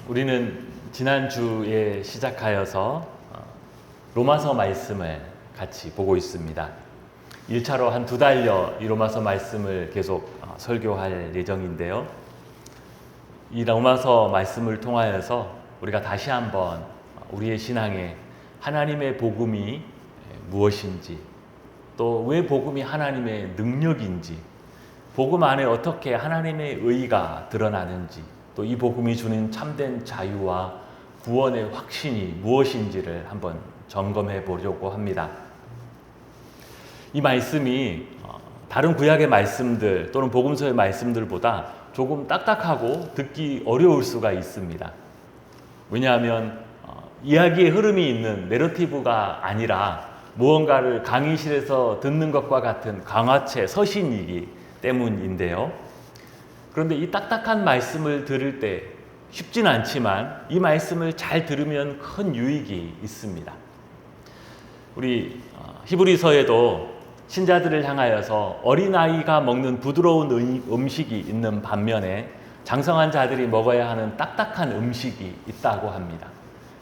우리는 지난주에 시작하여서 로마서 말씀을 같이 보고 있습니다. 1차로 한 2달여 이 로마서 말씀을 계속 설교할 예정인데요. 이 로마서 말씀을 통하여서 우리가 다시 한번 우리의 신앙에 하나님의 복음이 무엇인지, 또 왜 복음이 하나님의 능력인지, 복음 안에 어떻게 하나님의 의의가 드러나는지, 또 이 복음이 주는 참된 자유와 구원의 확신이 무엇인지를 한번 점검해 보려고 합니다. 이 말씀이 다른 구약의 말씀들 또는 복음서의 말씀들보다 조금 딱딱하고 듣기 어려울 수가 있습니다. 왜냐하면 이야기의 흐름이 있는 내러티브가 아니라 무언가를 강의실에서 듣는 것과 같은 강화체, 서신이기 때문인데요. 그런데 이 딱딱한 말씀을 들을 때 쉽진 않지만 이 말씀을 잘 들으면 큰 유익이 있습니다. 우리 히브리서에도 신자들을 향하여서 어린아이가 먹는 부드러운 음식이 있는 반면에 장성한 자들이 먹어야 하는 딱딱한 음식이 있다고 합니다.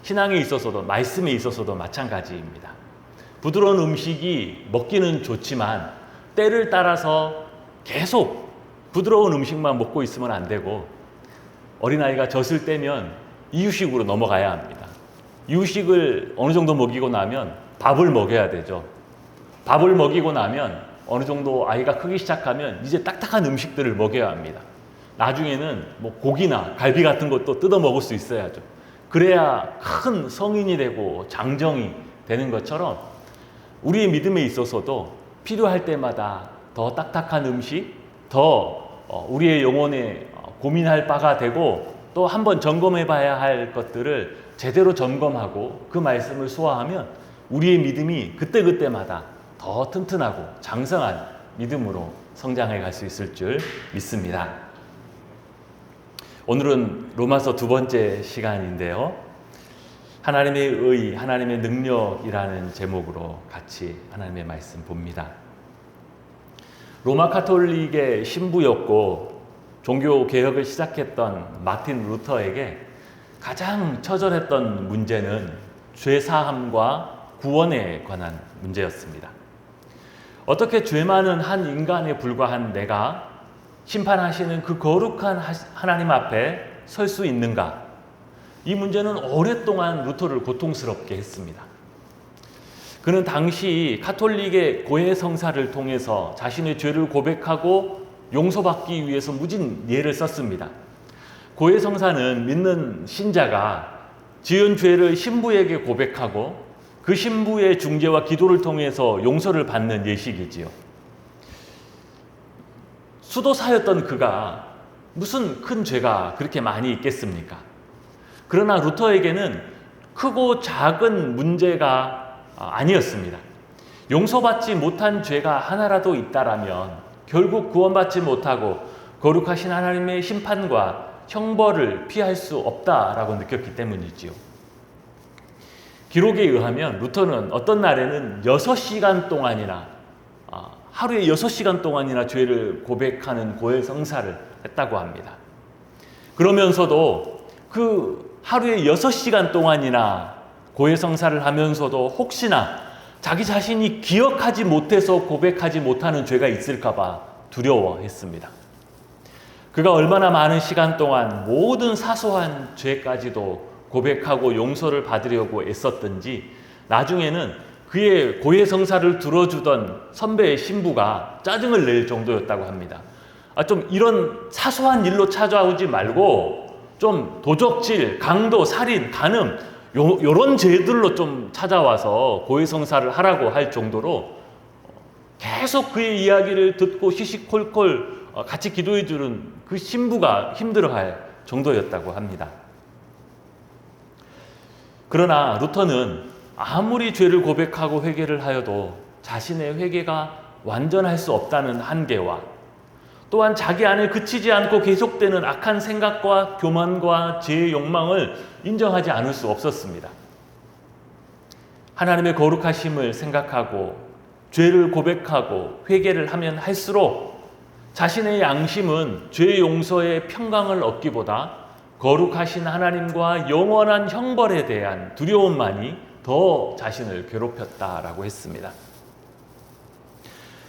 신앙에 있어서도 말씀에 있어서도 마찬가지입니다. 부드러운 음식이 먹기는 좋지만 때를 따라서 계속 부드러운 음식만 먹고 있으면 안 되고, 어린아이가 젖을 떼면 이유식으로 넘어가야 합니다. 이유식을 어느 정도 먹이고 나면 밥을 먹여야 되죠. 밥을 먹이고 나면 어느 정도 아이가 크기 시작하면 이제 딱딱한 음식들을 먹여야 합니다. 나중에는 뭐 고기나 갈비 같은 것도 뜯어 먹을 수 있어야죠. 그래야 큰 성인이 되고 장정이 되는 것처럼 우리의 믿음에 있어서도 필요할 때마다 더 딱딱한 음식, 더 우리의 영혼에 고민할 바가 되고, 또 한번 점검해 봐야 할 것들을 제대로 점검하고 그 말씀을 소화하면 우리의 믿음이 그때그때마다 더 튼튼하고 장성한 믿음으로 성장해 갈 수 있을 줄 믿습니다. 오늘은 로마서 2번째 시간인데요. 하나님의 의, 하나님의 능력이라는 제목으로 같이 하나님의 말씀 봅니다. 로마 카톨릭의 신부였고 종교 개혁을 시작했던 마틴 루터에게 가장 처절했던 문제는 죄사함과 구원에 관한 문제였습니다. 어떻게 죄 많은 한 인간에 불과한 내가 심판하시는 그 거룩한 하나님 앞에 설 수 있는가? 이 문제는 오랫동안 루터를 고통스럽게 했습니다. 그는 당시 카톨릭의 고해 성사를 통해서 자신의 죄를 고백하고 용서받기 위해서 무진 예를 썼습니다. 고해 성사는 믿는 신자가 지은 죄를 신부에게 고백하고 그 신부의 중재와 기도를 통해서 용서를 받는 예식이지요. 수도사였던 그가 무슨 큰 죄가 그렇게 많이 있겠습니까? 그러나 루터에게는 크고 작은 문제가 아니었습니다. 용서받지 못한 죄가 하나라도 있다라면 결국 구원받지 못하고 거룩하신 하나님의 심판과 형벌을 피할 수 없다라고 느꼈기 때문이지요. 기록에 의하면 루터는 어떤 날에는 6시간 동안이나 하루에 6시간 동안이나 죄를 고백하는 고해성사를 했다고 합니다. 그러면서도 그 하루에 6시간 동안이나 고해성사를 하면서도 혹시나 자기 자신이 기억하지 못해서 고백하지 못하는 죄가 있을까 봐 두려워했습니다. 그가 얼마나 많은 시간 동안 모든 사소한 죄까지도 고백하고 용서를 받으려고 애썼던지 나중에는 그의 고해성사를 들어주던 선배의 신부가 짜증을 낼 정도였다고 합니다. 좀 이런 사소한 일로 찾아오지 말고 좀 도적질, 강도, 살인, 간음 요런 죄들로 좀 찾아와서 고해성사를 하라고 할 정도로 계속 그의 이야기를 듣고 시시콜콜 같이 기도해 주는 그 신부가 힘들어할 정도였다고 합니다. 그러나 루터는 아무리 죄를 고백하고 회개를 하여도 자신의 회개가 완전할 수 없다는 한계와 또한 자기 안에 그치지 않고 계속되는 악한 생각과 교만과 죄의 욕망을 인정하지 않을 수 없었습니다. 하나님의 거룩하심을 생각하고 죄를 고백하고 회개를 하면 할수록 자신의 양심은 죄 용서의 평강을 얻기보다 거룩하신 하나님과 영원한 형벌에 대한 두려움만이 더 자신을 괴롭혔다라고 했습니다.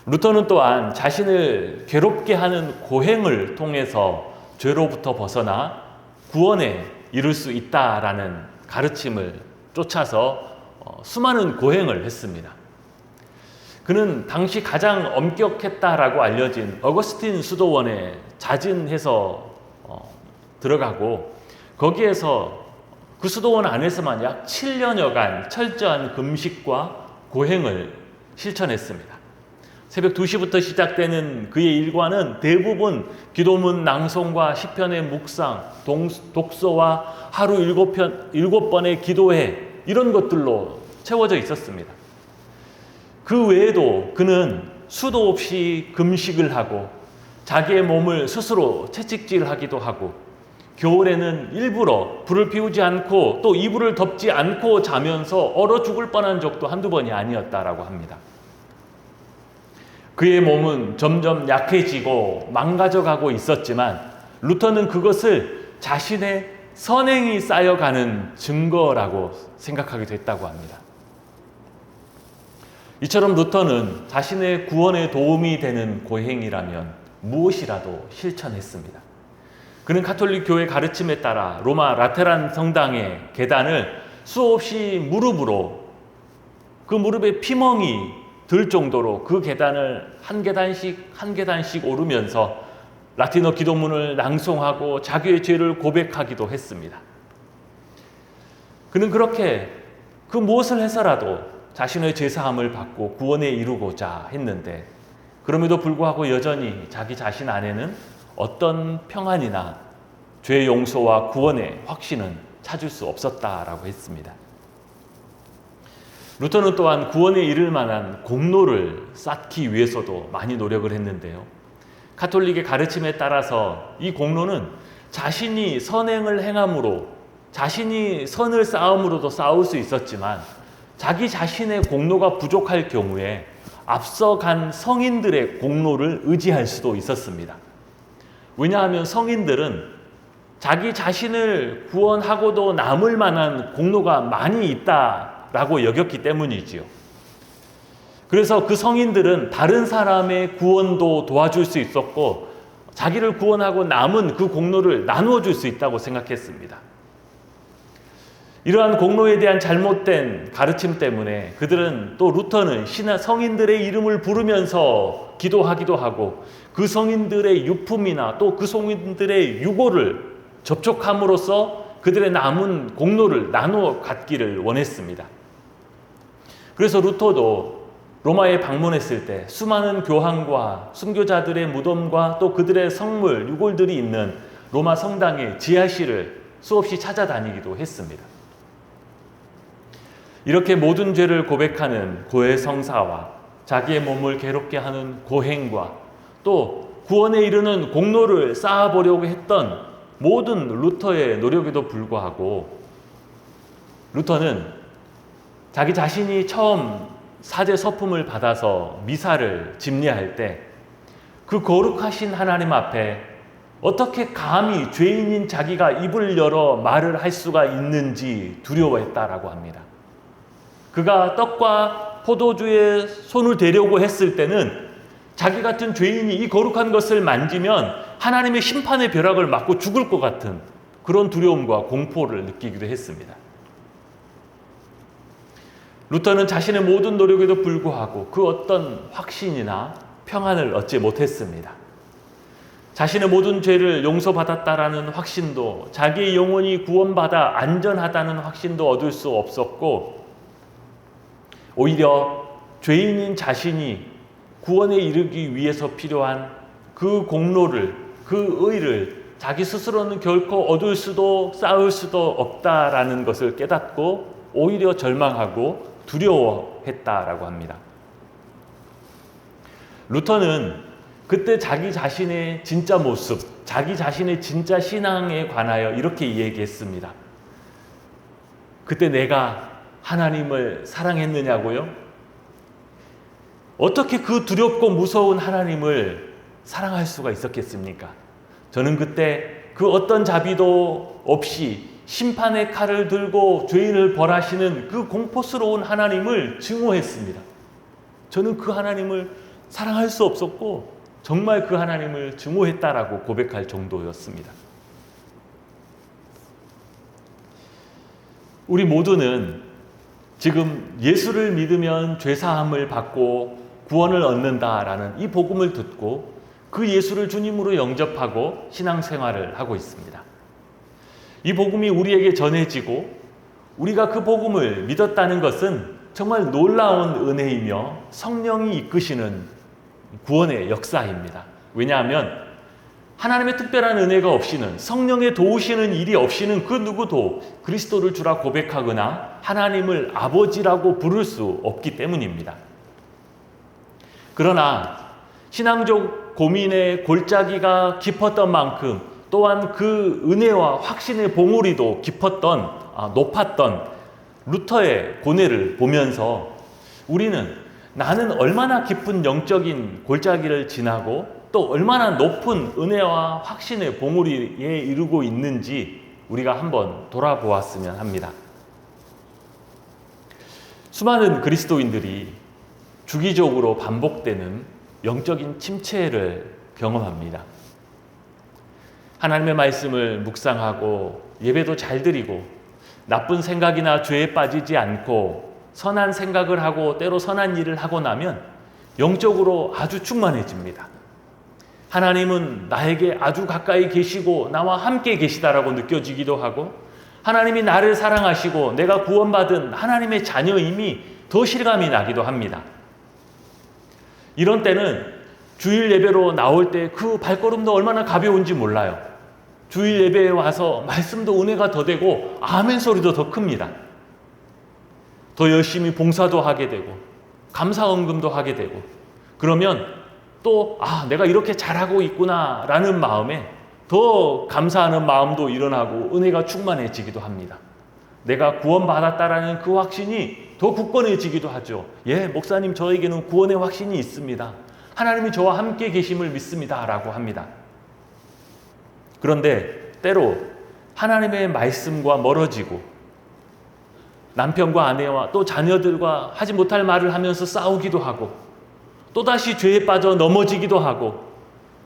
루터는 또한 자신을 괴롭게 하는 고행을 통해서 죄로부터 벗어나 구원에 이룰 수 있다라는 가르침을 쫓아서 수많은 고행을 했습니다. 그는 당시 가장 엄격했다라고 알려진 어거스틴 수도원에 자진해서 들어가고 거기에서 그 수도원 안에서만 약 7년여간 철저한 금식과 고행을 실천했습니다. 새벽 2시부터 시작되는 그의 일과는 대부분 기도문 낭송과 시편의 묵상, 독서와 하루 7번의 기도회 이런 것들로 채워져 있었습니다. 그 외에도 그는 수도 없이 금식을 하고 자기의 몸을 스스로 채찍질하기도 하고 겨울에는 일부러 불을 피우지 않고 또 이불을 덮지 않고 자면서 얼어 죽을 뻔한 적도 한두 번이 아니었다라고 합니다. 그의 몸은 점점 약해지고 망가져가고 있었지만 루터는 그것을 자신의 선행이 쌓여가는 증거라고 생각하게 됐다고 합니다. 이처럼 루터는 자신의 구원에 도움이 되는 고행이라면 무엇이라도 실천했습니다. 그는 가톨릭 교회 가르침에 따라 로마 라테란 성당의 계단을 수없이 무릎으로 그 무릎에 피멍이 들 정도로 그 계단을 한 계단씩 오르면서 라틴어 기도문을 낭송하고 자기의 죄를 고백하기도 했습니다. 그는 그렇게 그 무엇을 해서라도 자신의 죄사함을 받고 구원에 이루고자 했는데 그럼에도 불구하고 여전히 자기 자신 안에는 어떤 평안이나 죄 용서와 구원의 확신은 찾을 수 없었다라고 했습니다. 루터는 또한 구원에 이를 만한 공로를 쌓기 위해서도 많이 노력을 했는데요. 가톨릭의 가르침에 따라서 이 공로는 자신이 선행을 행함으로 자신이 선을 쌓음으로도 쌓을 수 있었지만 자기 자신의 공로가 부족할 경우에 앞서간 성인들의 공로를 의지할 수도 있었습니다. 왜냐하면 성인들은 자기 자신을 구원하고도 남을 만한 공로가 많이 있다라고 여겼기 때문이지요. 그래서 그 성인들은 다른 사람의 구원도 도와줄 수 있었고 자기를 구원하고 남은 그 공로를 나누어 줄 수 있다고 생각했습니다. 이러한 공로에 대한 잘못된 가르침 때문에 그들은 또 루터는 성인들의 이름을 부르면서 기도하기도 하고 그 성인들의 유품이나 또 그 성인들의 유고를 접촉함으로써 그들의 남은 공로를 나누어 갖기를 원했습니다. 그래서 루터도 로마에 방문했을 때 수많은 교황과 순교자들의 무덤과 또 그들의 성물, 유골들이 있는 로마 성당의 지하실을 수없이 찾아다니기도 했습니다. 이렇게 모든 죄를 고백하는 고해성사와 자기의 몸을 괴롭게 하는 고행과 또 구원에 이르는 공로를 쌓아보려고 했던 모든 루터의 노력에도 불구하고 루터는 자기 자신이 처음 사제 서품을 받아서 미사를 집례할 때 그 거룩하신 하나님 앞에 어떻게 감히 죄인인 자기가 입을 열어 말을 할 수가 있는지 두려워했다라고 합니다. 그가 떡과 포도주에 손을 대려고 했을 때는 자기 같은 죄인이 이 거룩한 것을 만지면 하나님의 심판의 벼락을 맞고 죽을 것 같은 그런 두려움과 공포를 느끼기도 했습니다. 루터는 자신의 모든 노력에도 불구하고 그 어떤 확신이나 평안을 얻지 못했습니다. 자신의 모든 죄를 용서받았다라는 확신도 자기의 영혼이 구원받아 안전하다는 확신도 얻을 수 없었고 오히려 죄인인 자신이 구원에 이르기 위해서 필요한 그 공로를, 그 의를 자기 스스로는 결코 얻을 수도 쌓을 수도 없다라는 것을 깨닫고 오히려 절망하고 두려워했다라고 합니다. 루터는 그때 자기 자신의 진짜 모습, 자기 자신의 진짜 신앙에 관하여 이렇게 얘기했습니다. 그때 내가 하나님을 사랑했느냐고요? 어떻게 그 두렵고 무서운 하나님을 사랑할 수가 있었겠습니까? 저는 그때 그 어떤 자비도 없이 심판의 칼을 들고 죄인을 벌하시는 그 공포스러운 하나님을 증오했습니다. 저는 그 하나님을 사랑할 수 없었고 정말 그 하나님을 증오했다라고 고백할 정도였습니다. 우리 모두는 지금 예수를 믿으면 죄사함을 받고 구원을 얻는다라는 이 복음을 듣고 그 예수를 주님으로 영접하고 신앙생활을 하고 있습니다. 이 복음이 우리에게 전해지고 우리가 그 복음을 믿었다는 것은 정말 놀라운 은혜이며 성령이 이끄시는 구원의 역사입니다. 왜냐하면 하나님의 특별한 은혜가 없이는, 성령의 도우시는 일이 없이는 그 누구도 그리스도를 주라 고백하거나 하나님을 아버지라고 부를 수 없기 때문입니다. 그러나 신앙적 고민의 골짜기가 깊었던 만큼 또한 그 은혜와 확신의 봉우리도 높았던 루터의 고뇌를 보면서 우리는 나는 얼마나 깊은 영적인 골짜기를 지나고 또 얼마나 높은 은혜와 확신의 봉우리에 이르고 있는지 우리가 한번 돌아보았으면 합니다. 수많은 그리스도인들이 주기적으로 반복되는 영적인 침체를 경험합니다. 하나님의 말씀을 묵상하고 예배도 잘 드리고 나쁜 생각이나 죄에 빠지지 않고 선한 생각을 하고 때로 선한 일을 하고 나면 영적으로 아주 충만해집니다. 하나님은 나에게 아주 가까이 계시고 나와 함께 계시다라고 느껴지기도 하고 하나님이 나를 사랑하시고 내가 구원받은 하나님의 자녀임이 더 실감이 나기도 합니다. 이런 때는 주일 예배로 나올 때 그 발걸음도 얼마나 가벼운지 몰라요. 주일 예배에 와서 말씀도 은혜가 더 되고 아멘 소리도 더 큽니다. 더 열심히 봉사도 하게 되고 감사 헌금도 하게 되고 그러면 또 내가 이렇게 잘하고 있구나 라는 마음에 더 감사하는 마음도 일어나고 은혜가 충만해지기도 합니다. 내가 구원받았다라는 그 확신이 더 굳건해지기도 하죠. 목사님 저에게는 구원의 확신이 있습니다. 하나님이 저와 함께 계심을 믿습니다 라고 합니다. 그런데 때로 하나님의 말씀과 멀어지고 남편과 아내와 또 자녀들과 하지 못할 말을 하면서 싸우기도 하고 또다시 죄에 빠져 넘어지기도 하고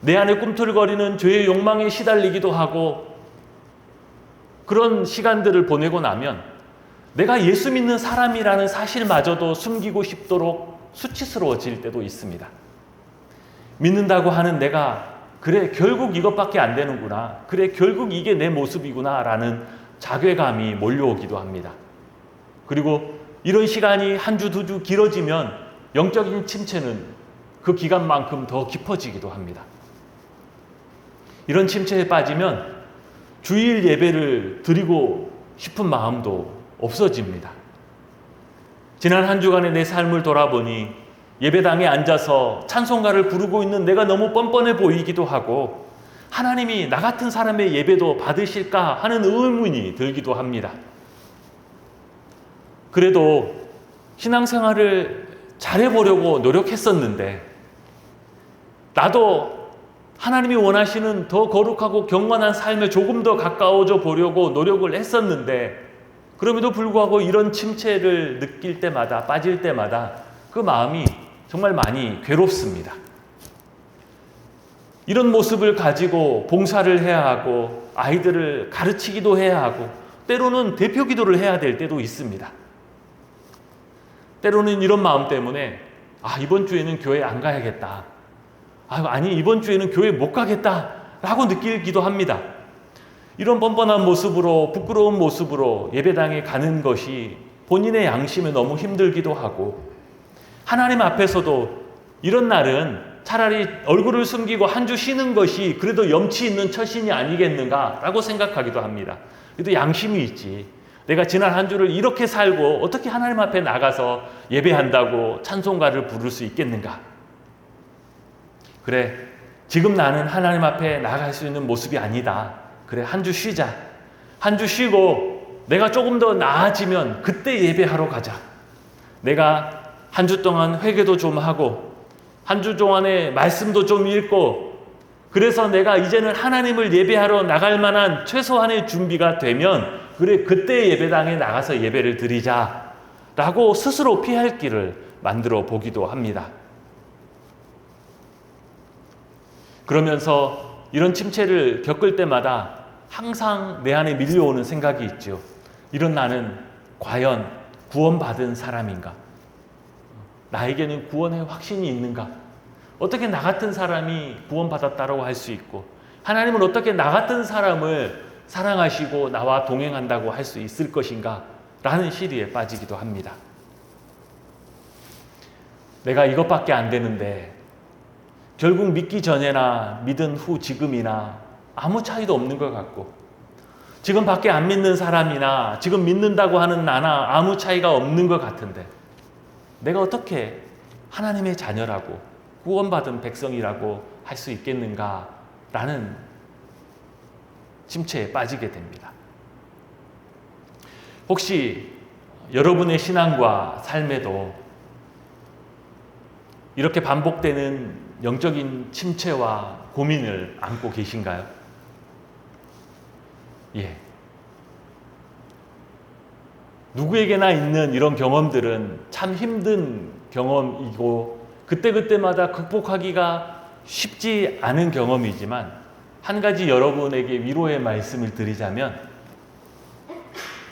내 안에 꿈틀거리는 죄의 욕망에 시달리기도 하고 그런 시간들을 보내고 나면 내가 예수 믿는 사람이라는 사실마저도 숨기고 싶도록 수치스러워질 때도 있습니다. 믿는다고 하는 내가 그래 결국 이것밖에 안 되는구나. 그래 결국 이게 내 모습이구나 라는 자괴감이 몰려오기도 합니다. 그리고 이런 시간이 한 주, 두 주 길어지면 영적인 침체는 그 기간만큼 더 깊어지기도 합니다. 이런 침체에 빠지면 주일 예배를 드리고 싶은 마음도 없어집니다. 지난 한 주간의 내 삶을 돌아보니 예배당에 앉아서 찬송가를 부르고 있는 내가 너무 뻔뻔해 보이기도 하고 하나님이 나 같은 사람의 예배도 받으실까 하는 의문이 들기도 합니다. 그래도 신앙생활을 잘해보려고 노력했었는데 나도 하나님이 원하시는 더 거룩하고 경건한 삶에 조금 더 가까워져 보려고 노력을 했었는데 그럼에도 불구하고 이런 침체를 느낄 때마다 빠질 때마다 그 마음이 정말 많이 괴롭습니다. 이런 모습을 가지고 봉사를 해야 하고 아이들을 가르치기도 해야 하고 때로는 대표 기도를 해야 될 때도 있습니다. 때로는 이런 마음 때문에 이번 주에는 교회 안 가야겠다. 아니 이번 주에는 교회 못 가겠다 라고 느끼기도 합니다. 이런 뻔뻔한 모습으로 부끄러운 모습으로 예배당에 가는 것이 본인의 양심에 너무 힘들기도 하고 하나님 앞에서도 이런 날은 차라리 얼굴을 숨기고 한 주 쉬는 것이 그래도 염치 있는 처신이 아니겠는가 라고 생각하기도 합니다. 그래도 양심이 있지. 내가 지난 한 주를 이렇게 살고 어떻게 하나님 앞에 나가서 예배한다고 찬송가를 부를 수 있겠는가? 그래, 지금 나는 하나님 앞에 나갈 수 있는 모습이 아니다. 그래, 한 주 쉬자. 한 주 쉬고 내가 조금 더 나아지면 그때 예배하러 가자. 내가 한 주 동안 회개도 좀 하고 한 주 동안에 말씀도 좀 읽고 그래서 내가 이제는 하나님을 예배하러 나갈 만한 최소한의 준비가 되면 그래 그때 예배당에 나가서 예배를 드리자라고 스스로 피할 길을 만들어 보기도 합니다. 그러면서 이런 침체를 겪을 때마다 항상 내 안에 밀려오는 생각이 있죠. 이런 나는 과연 구원받은 사람인가? 나에게는 구원의 확신이 있는가? 어떻게 나 같은 사람이 구원받았다고 할 수 있고 하나님은 어떻게 나 같은 사람을 사랑하시고 나와 동행한다고 할 수 있을 것인가? 라는 시리에 빠지기도 합니다. 내가 이것밖에 안 되는데 결국 믿기 전에나 믿은 후 지금이나 아무 차이도 없는 것 같고 지금 밖에 안 믿는 사람이나 지금 믿는다고 하는 나나 아무 차이가 없는 것 같은데 내가 어떻게 하나님의 자녀라고 구원받은 백성이라고 할 수 있겠는가라는 침체에 빠지게 됩니다. 혹시 여러분의 신앙과 삶에도 이렇게 반복되는 영적인 침체와 고민을 안고 계신가요? 예. 누구에게나 있는 이런 경험들은 참 힘든 경험이고 그때그때마다 극복하기가 쉽지 않은 경험이지만 한 가지 여러분에게 위로의 말씀을 드리자면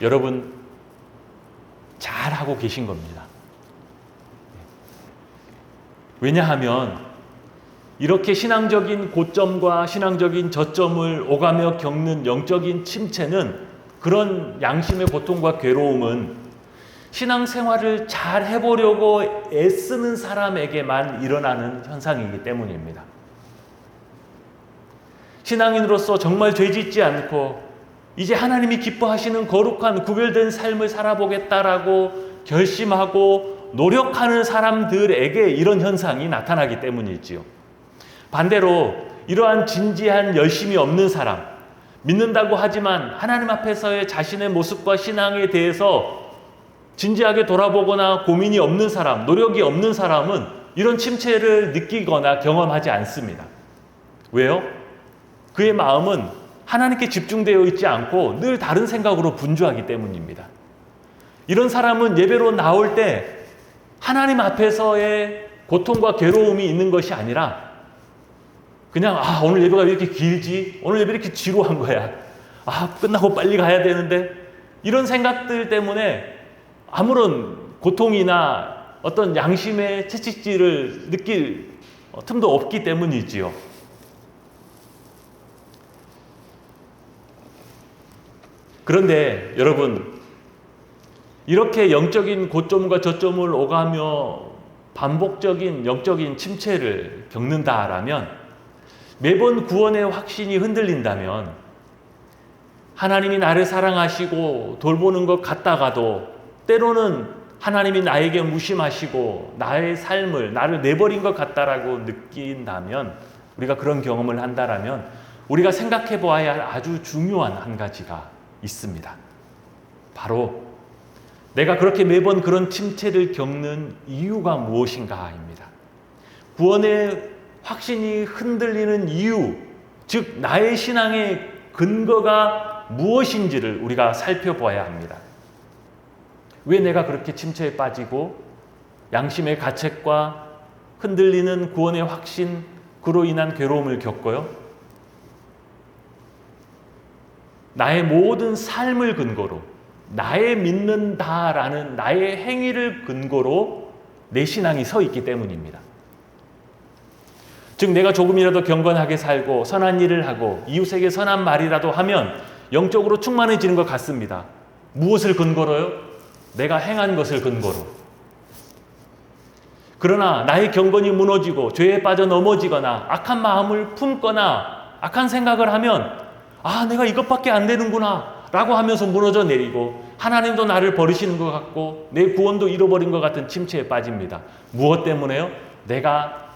여러분 잘하고 계신 겁니다. 왜냐하면 이렇게 신앙적인 고점과 신앙적인 저점을 오가며 겪는 영적인 침체는 그런 양심의 고통과 괴로움은 신앙생활을 잘 해보려고 애쓰는 사람에게만 일어나는 현상이기 때문입니다. 신앙인으로서 정말 죄짓지 않고 이제 하나님이 기뻐하시는 거룩한 구별된 삶을 살아보겠다라고 결심하고 노력하는 사람들에게 이런 현상이 나타나기 때문이지요. 반대로 이러한 진지한 열심이 없는 사람, 믿는다고 하지만 하나님 앞에서의 자신의 모습과 신앙에 대해서 진지하게 돌아보거나 고민이 없는 사람, 노력이 없는 사람은 이런 침체를 느끼거나 경험하지 않습니다. 왜요? 그의 마음은 하나님께 집중되어 있지 않고 늘 다른 생각으로 분주하기 때문입니다. 이런 사람은 예배로 나올 때 하나님 앞에서의 고통과 괴로움이 있는 것이 아니라 그냥 오늘 예배가 왜 이렇게 길지? 오늘 예배 이렇게 지루한 거야. 끝나고 빨리 가야 되는데 이런 생각들 때문에 아무런 고통이나 어떤 양심의 채찍질을 느낄 틈도 없기 때문이지요. 그런데 여러분 이렇게 영적인 고점과 저점을 오가며 반복적인 영적인 침체를 겪는다라면 매번 구원의 확신이 흔들린다면 하나님이 나를 사랑하시고 돌보는 것 같다가도 때로는 하나님이 나에게 무심하시고 나의 삶을 나를 내버린 것 같다라고 느낀다면 우리가 그런 경험을 한다라면 우리가 생각해 보아야 할 아주 중요한 한 가지가 있습니다. 바로 내가 그렇게 매번 그런 침체를 겪는 이유가 무엇인가입니다. 구원의 확신이 흔들리는 이유, 즉 나의 신앙의 근거가 무엇인지를 우리가 살펴봐야 합니다. 왜 내가 그렇게 침체에 빠지고 양심의 가책과 흔들리는 구원의 확신, 그로 인한 괴로움을 겪어요? 나의 모든 삶을 근거로 나의 믿는다라는 나의 행위를 근거로 내 신앙이 서 있기 때문입니다. 즉 내가 조금이라도 경건하게 살고 선한 일을 하고 이웃에게 선한 말이라도 하면 영적으로 충만해지는 것 같습니다. 무엇을 근거로요? 내가 행한 것을 근거로. 그러나 나의 경건이 무너지고 죄에 빠져 넘어지거나 악한 마음을 품거나 악한 생각을 하면 내가 이것밖에 안 되는구나 라고 하면서 무너져 내리고 하나님도 나를 버리시는 것 같고 내 구원도 잃어버린 것 같은 침체에 빠집니다. 무엇 때문에요? 내가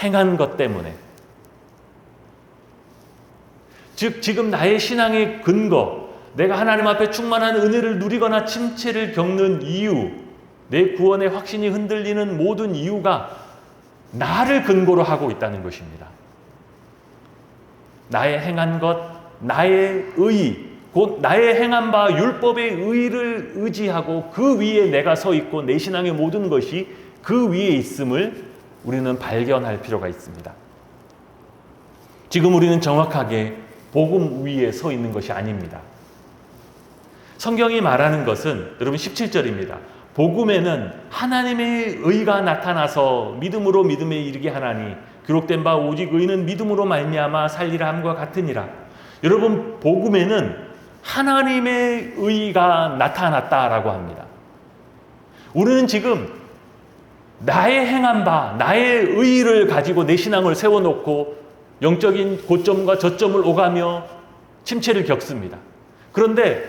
행한 것 때문에. 즉 지금 나의 신앙의 근거, 내가 하나님 앞에 충만한 은혜를 누리거나 침체를 겪는 이유, 내 구원의 확신이 흔들리는 모든 이유가 나를 근거로 하고 있다는 것입니다. 나의 행한 것, 나의 의, 곧 나의 행한 바 율법의 의를 의지하고 그 위에 내가 서 있고 내 신앙의 모든 것이 그 위에 있음을 우리는 발견할 필요가 있습니다. 지금 우리는 정확하게 복음 위에 서 있는 것이 아닙니다. 성경이 말하는 것은 여러분 17절입니다. 복음에는 하나님의 의가 나타나서 믿음으로 믿음에 이르게 하나니 기록된 바 오직 의는 믿음으로 말미암아 살리라 함과 같으니라. 여러분 복음에는 하나님의 의가 나타났다라고 합니다. 우리는 지금 나의 행한 바, 나의 의를 가지고 내 신앙을 세워놓고 영적인 고점과 저점을 오가며 침체를 겪습니다. 그런데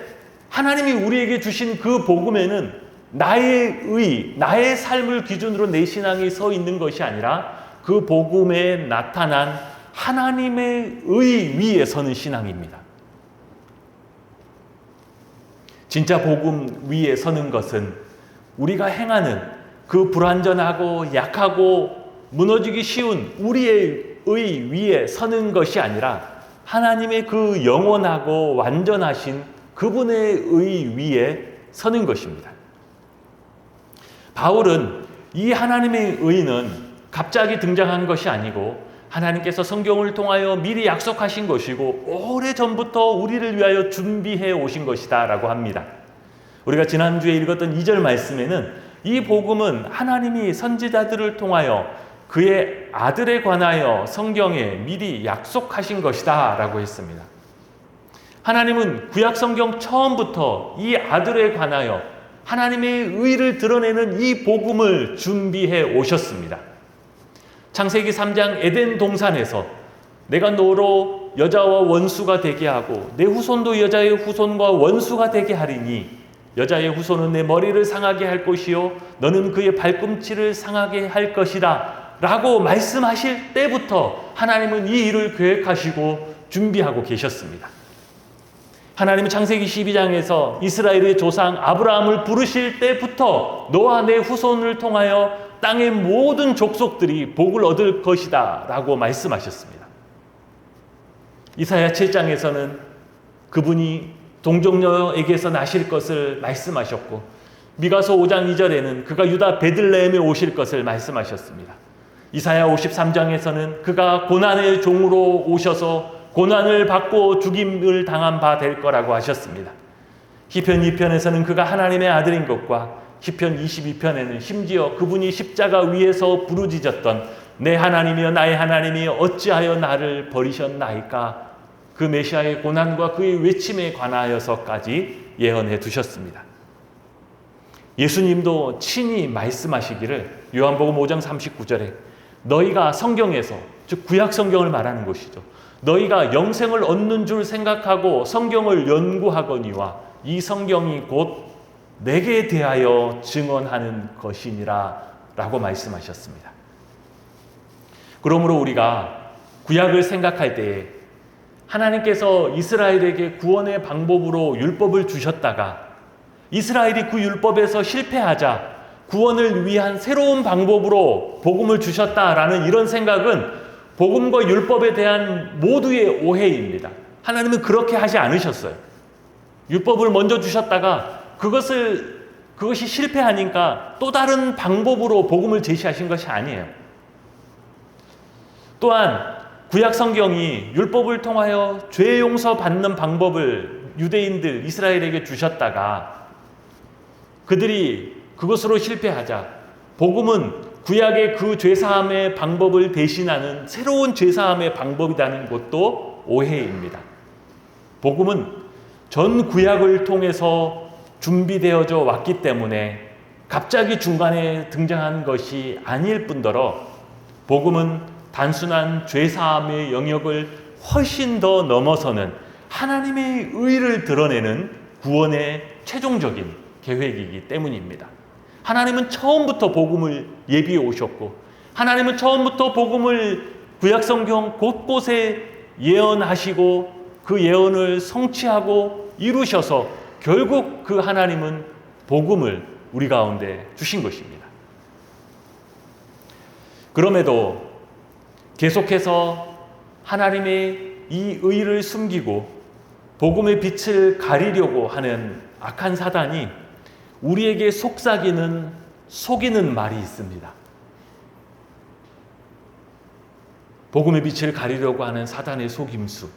하나님이 우리에게 주신 그 복음에는 나의 의, 나의 삶을 기준으로 내 신앙이 서 있는 것이 아니라 그 복음에 나타난 하나님의 의 위에 서는 신앙입니다. 진짜 복음 위에 서는 것은 우리가 행하는 그 불완전하고 약하고 무너지기 쉬운 우리의 의 위에 서는 것이 아니라 하나님의 그 영원하고 완전하신 그분의 의 위에 서는 것입니다. 바울은 이 하나님의 의는 갑자기 등장한 것이 아니고 하나님께서 성경을 통하여 미리 약속하신 것이고 오래전부터 우리를 위하여 준비해 오신 것이다 라고 합니다. 우리가 지난주에 읽었던 2절 말씀에는 이 복음은 하나님이 선지자들을 통하여 그의 아들에 관하여 성경에 미리 약속하신 것이다 라고 했습니다. 하나님은 구약 성경 처음부터 이 아들에 관하여 하나님의 의를 드러내는 이 복음을 준비해 오셨습니다. 창세기 3장 에덴 동산에서 내가 너로 여자와 원수가 되게 하고 내 후손도 여자의 후손과 원수가 되게 하리니 여자의 후손은 내 머리를 상하게 할 것이요 너는 그의 발꿈치를 상하게 할 것이다 라고 말씀하실 때부터 하나님은 이 일을 계획하시고 준비하고 계셨습니다. 하나님은 창세기 12장에서 이스라엘의 조상 아브라함을 부르실 때부터 너와 내 후손을 통하여 땅의 모든 족속들이 복을 얻을 것이다 라고 말씀하셨습니다. 이사야 7장에서는 그분이 동정녀에게서 나실 것을 말씀하셨고 미가서 5장 2절에는 그가 유다 베들레헴에 오실 것을 말씀하셨습니다. 이사야 53장에서는 그가 고난의 종으로 오셔서 고난을 받고 죽임을 당한 바 될 거라고 하셨습니다. 시편 2편에서는 그가 하나님의 아들인 것과 시편 22편에는 심지어 그분이 십자가 위에서 부르짖었던 내 하나님이여 나의 하나님이여 어찌하여 나를 버리셨나이까 그 메시아의 고난과 그의 외침에 관하여서까지 예언해 두셨습니다. 예수님도 친히 말씀하시기를 요한복음 5장 39절에 너희가 성경에서 즉 구약 성경을 말하는 것이죠. 너희가 영생을 얻는 줄 생각하고 성경을 연구하거니와 이 성경이 곧 내게 대하여 증언하는 것이니라 라고 말씀하셨습니다. 그러므로 우리가 구약을 생각할 때에 하나님께서 이스라엘에게 구원의 방법으로 율법을 주셨다가 이스라엘이 그 율법에서 실패하자 구원을 위한 새로운 방법으로 복음을 주셨다라는 이런 생각은 복음과 율법에 대한 모두의 오해입니다. 하나님은 그렇게 하지 않으셨어요. 율법을 먼저 주셨다가 그것이 실패하니까 또 다른 방법으로 복음을 제시하신 것이 아니에요. 또한 구약 성경이 율법을 통하여 죄 용서 받는 방법을 유대인들 이스라엘에게 주셨다가 그들이 그것으로 실패하자 복음은 구약의 그 죄사함의 방법을 대신하는 새로운 죄사함의 방법이라는 것도 오해입니다. 복음은 전 구약을 통해서 준비되어져 왔기 때문에 갑자기 중간에 등장한 것이 아닐 뿐더러 복음은 단순한 죄사함의 영역을 훨씬 더 넘어서는 하나님의 의를 드러내는 구원의 최종적인 계획이기 때문입니다. 하나님은 처음부터 복음을 예비해 오셨고 하나님은 처음부터 복음을 구약성경 곳곳에 예언하시고 그 예언을 성취하고 이루셔서 결국 그 하나님은 복음을 우리 가운데 주신 것입니다. 그럼에도 계속해서 하나님의 이 의를 숨기고 복음의 빛을 가리려고 하는 악한 사단이 우리에게 속삭이는 말이 있습니다. 복음의 빛을 가리려고 하는 사단의 속임수,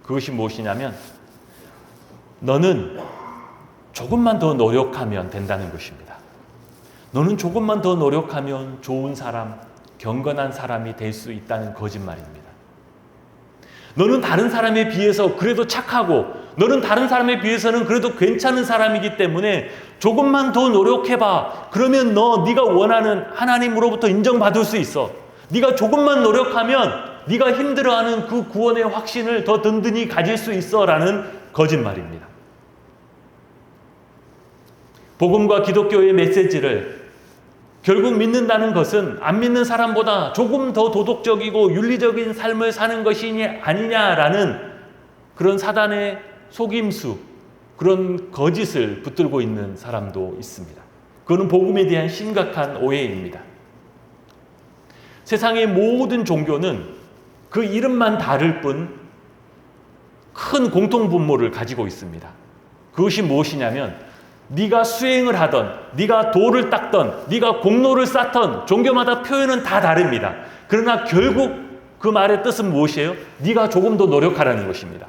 그것이 무엇이냐면 너는 조금만 더 노력하면 된다는 것입니다. 너는 조금만 더 노력하면 좋은 사람, 경건한 사람이 될 수 있다는 거짓말입니다. 너는 다른 사람에 비해서 그래도 착하고 너는 다른 사람에 비해서는 그래도 괜찮은 사람이기 때문에 조금만 더 노력해봐. 그러면 네가 원하는 하나님으로부터 인정받을 수 있어. 네가 조금만 노력하면 네가 힘들어하는 그 구원의 확신을 더 든든히 가질 수 있어 라는 거짓말입니다. 복음과 기독교의 메시지를 결국 믿는다는 것은 안 믿는 사람보다 조금 더 도덕적이고 윤리적인 삶을 사는 것이 아니냐라는 그런 사단의 속임수, 그런 거짓을 붙들고 있는 사람도 있습니다. 그거는 복음에 대한 심각한 오해입니다. 세상의 모든 종교는 그 이름만 다를 뿐 큰 공통분모를 가지고 있습니다. 그것이 무엇이냐면 네가 수행을 하던, 네가 도를 닦던, 네가 공로를 쌓던 종교마다 표현은 다 다릅니다. 그러나 결국 그 말의 뜻은 무엇이에요? 네가 조금 더 노력하라는 것입니다.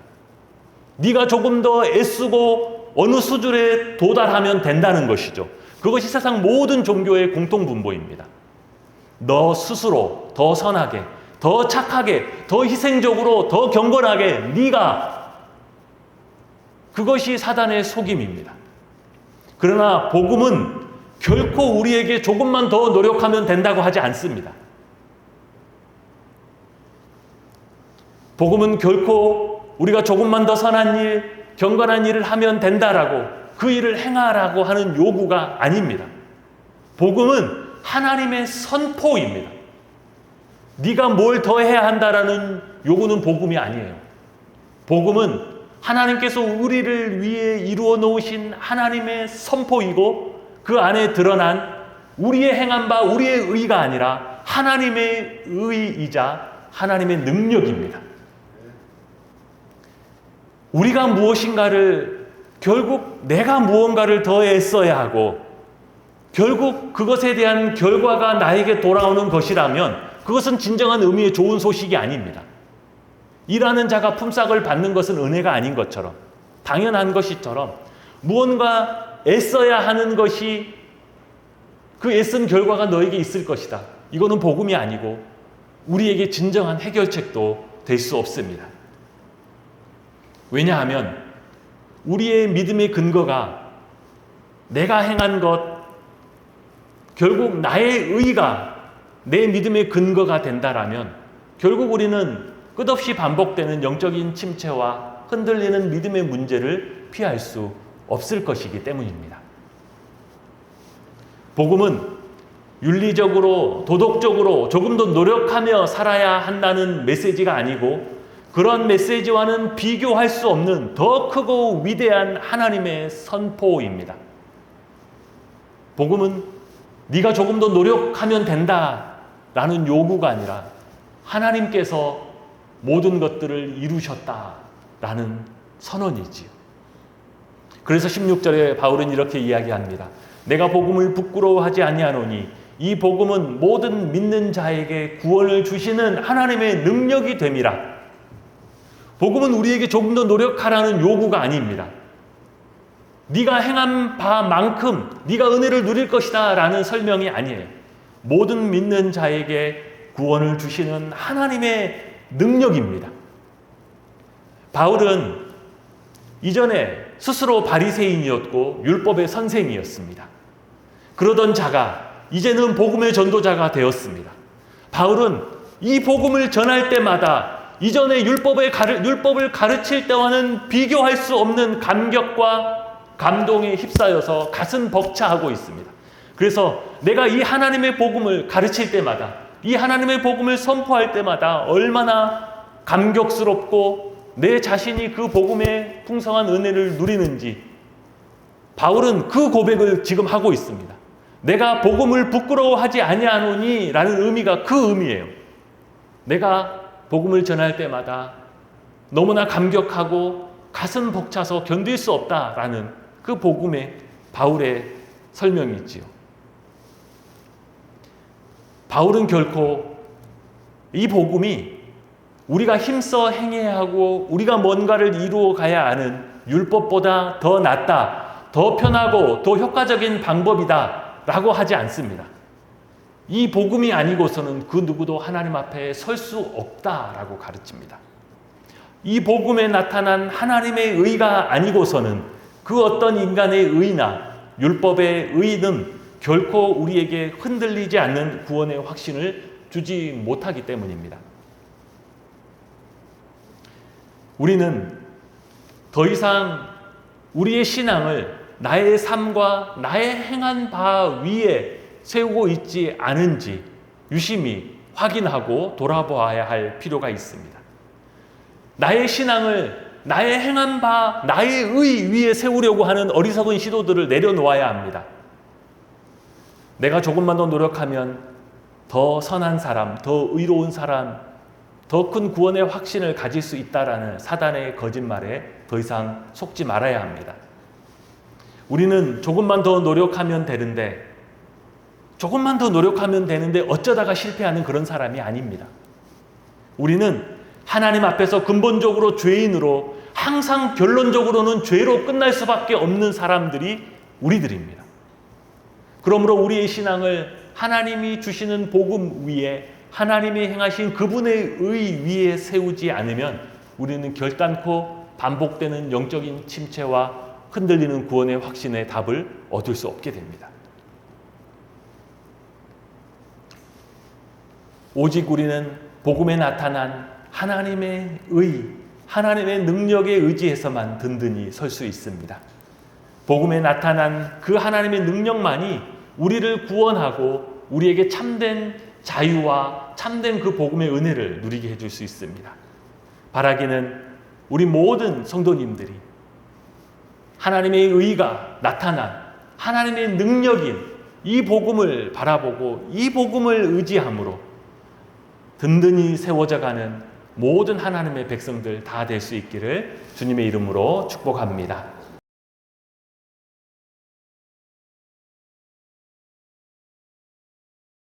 네가 조금 더 애쓰고 어느 수준에 도달하면 된다는 것이죠. 그것이 세상 모든 종교의 공통분모입니다. 너 스스로 더 선하게, 더 착하게, 더 희생적으로, 더 경건하게 네가, 그것이 사단의 속임입니다. 그러나 복음은 결코 우리에게 조금만 더 노력하면 된다고 하지 않습니다. 복음은 결코 우리가 조금만 더 선한 일, 경건한 일을 하면 된다라고, 그 일을 행하라고 하는 요구가 아닙니다. 복음은 하나님의 선포입니다. 네가 뭘 더 해야 한다라는 요구는 복음이 아니에요. 복음은 하나님께서 우리를 위해 이루어 놓으신 하나님의 선포이고 그 안에 드러난 우리의 행한 바 우리의 의가 아니라 하나님의 의이자 하나님의 능력입니다. 우리가 무엇인가를, 결국 내가 무언가를 더 애써야 하고 결국 그것에 대한 결과가 나에게 돌아오는 것이라면 그것은 진정한 의미의 좋은 소식이 아닙니다. 일하는 자가 품삯을 받는 것은 은혜가 아닌 것처럼, 당연한 것이처럼 무언가 애써야 하는 것이 그 애쓴 결과가 너에게 있을 것이다. 이거는 복음이 아니고 우리에게 진정한 해결책도 될 수 없습니다. 왜냐하면 우리의 믿음의 근거가 내가 행한 것, 결국 나의 의가 내 믿음의 근거가 된다라면 결국 우리는 끝없이 반복되는 영적인 침체와 흔들리는 믿음의 문제를 피할 수 없을 것이기 때문입니다. 복음은 윤리적으로, 도덕적으로 조금 더 노력하며 살아야 한다는 메시지가 아니고 그런 메시지와는 비교할 수 없는 더 크고 위대한 하나님의 선포입니다. 복음은 네가 조금 더 노력하면 된다라는 요구가 아니라 하나님께서 모든 것들을 이루셨다라는 선언이지요. 그래서 16절에 바울은 이렇게 이야기합니다. 내가 복음을 부끄러워하지 아니하노니 이 복음은 모든 믿는 자에게 구원을 주시는 하나님의 능력이 됨이라. 복음은 우리에게 조금 더 노력하라는 요구가 아닙니다. 네가 행한 바만큼 네가 은혜를 누릴 것이다 라는 설명이 아니에요. 모든 믿는 자에게 구원을 주시는 하나님의 능력입니다. 바울은 이전에 스스로 바리새인이었고 율법의 선생이었습니다. 그러던 자가 이제는 복음의 전도자가 되었습니다. 바울은 이 복음을 전할 때마다 이전에 율법을 가르칠 때와는 비교할 수 없는 감격과 감동에 휩싸여서 가슴 벅차하고 있습니다. 그래서 내가 이 하나님의 복음을 가르칠 때마다, 이 하나님의 복음을 선포할 때마다 얼마나 감격스럽고 내 자신이 그 복음의 풍성한 은혜를 누리는지 바울은 그 고백을 지금 하고 있습니다. 내가 복음을 부끄러워하지 아니하노니 라는 의미가 그 의미예요. 내가 복음을 전할 때마다 너무나 감격하고 가슴 벅차서 견딜 수 없다라는 그 복음의 바울의 설명이지요. 바울은 결코 이 복음이 우리가 힘써 행해야 하고 우리가 뭔가를 이루어 가야 하는 율법보다 더 낫다, 더 편하고 더 효과적인 방법이다 라고 하지 않습니다. 이 복음이 아니고서는 그 누구도 하나님 앞에 설 수 없다라고 가르칩니다. 이 복음에 나타난 하나님의 의가 아니고서는 그 어떤 인간의 의나 율법의 의는 결코 우리에게 흔들리지 않는 구원의 확신을 주지 못하기 때문입니다. 우리는 더 이상 우리의 신앙을 나의 삶과 나의 행한 바 위에 세우고 있지 않은지 유심히 확인하고 돌아보아야 할 필요가 있습니다. 나의 신앙을 나의 행한 바, 나의 의 위에 세우려고 하는 어리석은 시도들을 내려놓아야 합니다. 내가 조금만 더 노력하면 더 선한 사람, 더 의로운 사람, 더 큰 구원의 확신을 가질 수 있다라는 사단의 거짓말에 더 이상 속지 말아야 합니다. 우리는 조금만 더 노력하면 되는데 어쩌다가 실패하는 그런 사람이 아닙니다. 우리는 하나님 앞에서 근본적으로 죄인으로 항상 결론적으로는 죄로 끝날 수밖에 없는 사람들이 우리들입니다. 그러므로 우리의 신앙을 하나님이 주시는 복음 위에 하나님이 행하신 그분의 의 위에 세우지 않으면 우리는 결단코 반복되는 영적인 침체와 흔들리는 구원의 확신의 답을 얻을 수 없게 됩니다. 오직 우리는 복음에 나타난 하나님의 의, 하나님의 능력에 의지해서만 든든히 설 수 있습니다. 복음에 나타난 그 하나님의 능력만이 우리를 구원하고 우리에게 참된 자유와 참된 그 복음의 은혜를 누리게 해줄 수 있습니다. 바라기는 우리 모든 성도님들이 하나님의 의가 나타난 하나님의 능력인 이 복음을 바라보고 이 복음을 의지함으로 든든히 세워져가는 모든 하나님의 백성들 다 될 수 있기를 주님의 이름으로 축복합니다.